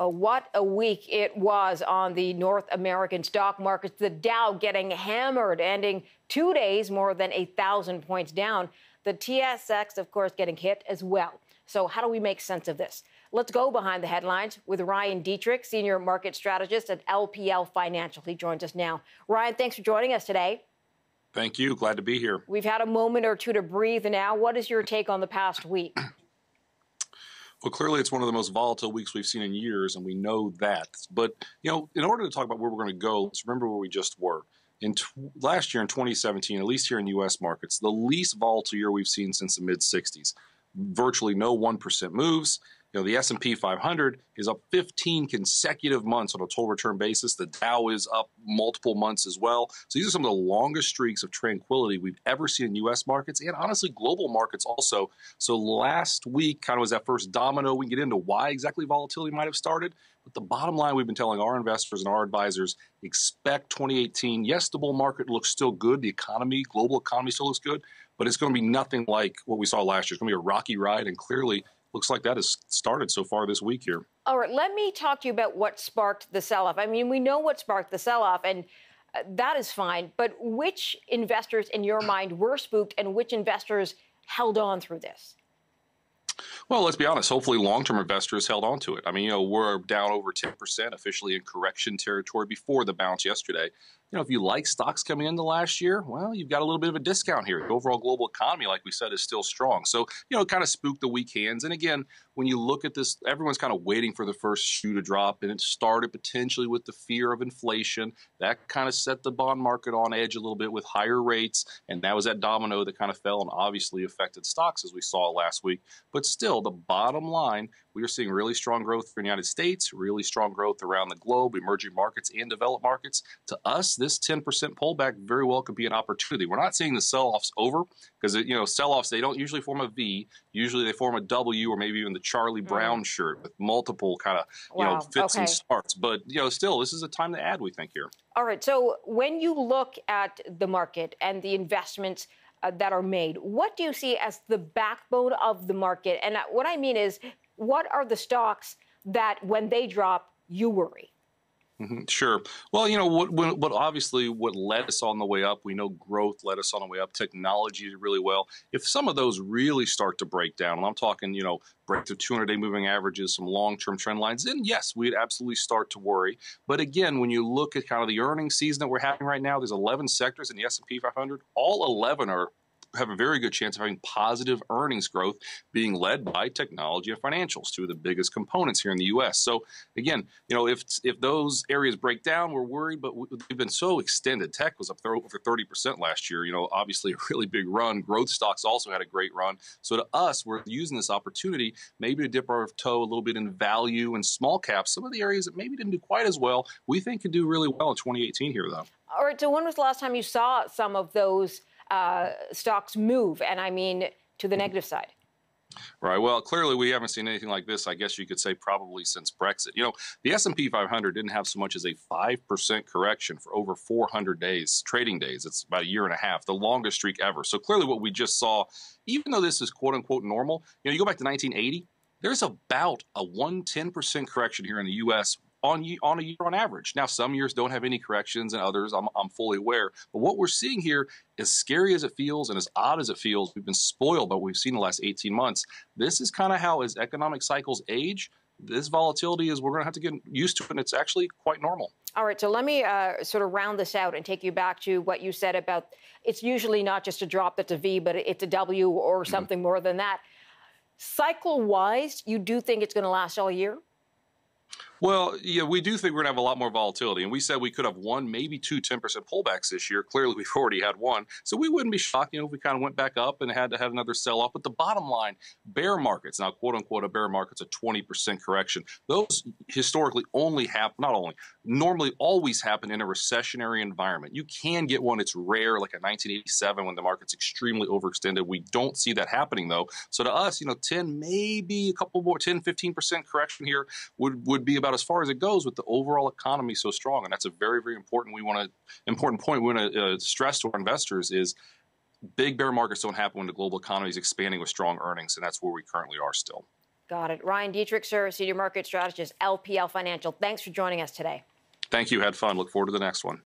What a week it was on the North American stock markets. The Dow getting hammered, ending 2 days more than 1,000 points down. The TSX, of course, getting hit as well. So how do we make sense of this? Let's go behind the headlines with Ryan Detrick, Senior Market Strategist at LPL Financial. He joins us now. Ryan, thanks for joining us today. Thank you. Glad to be here. We've had a moment or two to breathe now. What is your take on the past week? Well, clearly it's one of the most volatile weeks we've seen in years, and we know that. But, in order to talk about where we're going to go, let's remember where we just were. Last year in 2017, at least here in U.S. markets, the least volatile year we've seen since the mid-'60s. Virtually no 1% moves. The S&P 500 is up 15 consecutive months on a total return basis. The Dow is up multiple months as well. So these are some of the longest streaks of tranquility we've ever seen in U.S. markets and honestly global markets also. So last week kind of was that first domino. We can get into why exactly volatility might have started. But the bottom line, we've been telling our investors and our advisors, expect 2018. Yes, the bull market looks still good. The economy, global economy still looks good. But it's going to be nothing like what we saw last year. It's going to be a rocky ride, and clearly looks like that has started so far this week here. All right, let me talk to you about what sparked the sell-off. I mean, we know what sparked the sell-off, and that is fine. But which investors, in your mind, were spooked, and which investors held on through this? Well, let's be honest. Hopefully, long-term investors held on to it. I mean, we're down over 10% officially in correction territory before the bounce yesterday. If you like stocks coming into last year, well, you've got a little bit of a discount here. The overall global economy, like we said, is still strong. So, it kind of spooked the weak hands. And again, when you look at this, everyone's kind of waiting for the first shoe to drop. And it started potentially with the fear of inflation. That kind of set the bond market on edge a little bit with higher rates. And that was that domino that kind of fell and obviously affected stocks as we saw last week. But still, the bottom line, we are seeing really strong growth in the United States, really strong growth around the globe, emerging markets and developed markets. To us, this 10% pullback very well could be an opportunity. We're not seeing the sell-offs over because, sell-offs, they don't usually form a V. Usually they form a W or maybe even the Charlie Brown shirt with multiple kind of, fits and starts. But, still, this is a time to add, we think, here. All right. So when you look at the market and the investments that are made, what do you see as the backbone of the market? And what I mean is, what are the stocks that when they drop, you worry? Sure. Well, what obviously what led us on the way up, we know growth led us on the way up, technology did really well. If some of those really start to break down, and I'm talking, break to 200-day moving averages, some long-term trend lines, then yes, we'd absolutely start to worry. But again, when you look at kind of the earnings season that we're having right now, there's 11 sectors in the S&P 500. All 11 have a very good chance of having positive earnings growth being led by technology and financials, two of the biggest components here in the U.S. So again, if those areas break down, we're worried, but we've been so extended. Tech was up over 30% last year, obviously a really big run. Growth stocks also had a great run. So to us, we're using this opportunity maybe to dip our toe a little bit in value and small caps. Some of the areas that maybe didn't do quite as well, we think could do really well in 2018 here, though. All right, so when was the last time you saw some of those stocks move, and I mean to the negative side? Right. Well, clearly we haven't seen anything like this, I guess you could say, probably since Brexit. The S&P 500 didn't have so much as a 5% correction for over 400 days, trading days. It's about a year and a half, the longest streak ever. So clearly what we just saw, even though this is quote unquote normal, you go back to 1980, there's about a 10% correction here in the U.S. on a year on average. Now, some years don't have any corrections and others, I'm fully aware. But what we're seeing here, as scary as it feels and as odd as it feels, we've been spoiled by what we've seen in the last 18 months. This is kind of how, as economic cycles age, this volatility is we're going to have to get used to it, and it's actually quite normal. All right, so let me sort of round this out and take you back to what you said about it's usually not just a drop that's a V, but it's a W or something more than that. Cycle-wise, you do think it's going to last all year? Well, yeah, we do think we're going to have a lot more volatility. And we said we could have one, maybe two 10% pullbacks this year. Clearly, we've already had one. So we wouldn't be shocked, if we kind of went back up and had to have another sell-off. But the bottom line, bear markets, now, quote-unquote, a bear market's a 20% correction. Those historically only happen, not only, normally always happen in a recessionary environment. You can get one. It's rare, like a 1987 when the market's extremely overextended. We don't see that happening, though. So to us, 10, maybe a couple more, 10, 15% correction here would be about as far as it goes with the overall economy so strong. And that's a very, very important point we want to stress to our investors is big bear markets don't happen when the global economy is expanding with strong earnings, and that's where we currently are still. Got it. Ryan Detrick, sir, Senior Market Strategist, LPL Financial. Thanks for joining us today. Thank you. Had fun. Look forward to the next one.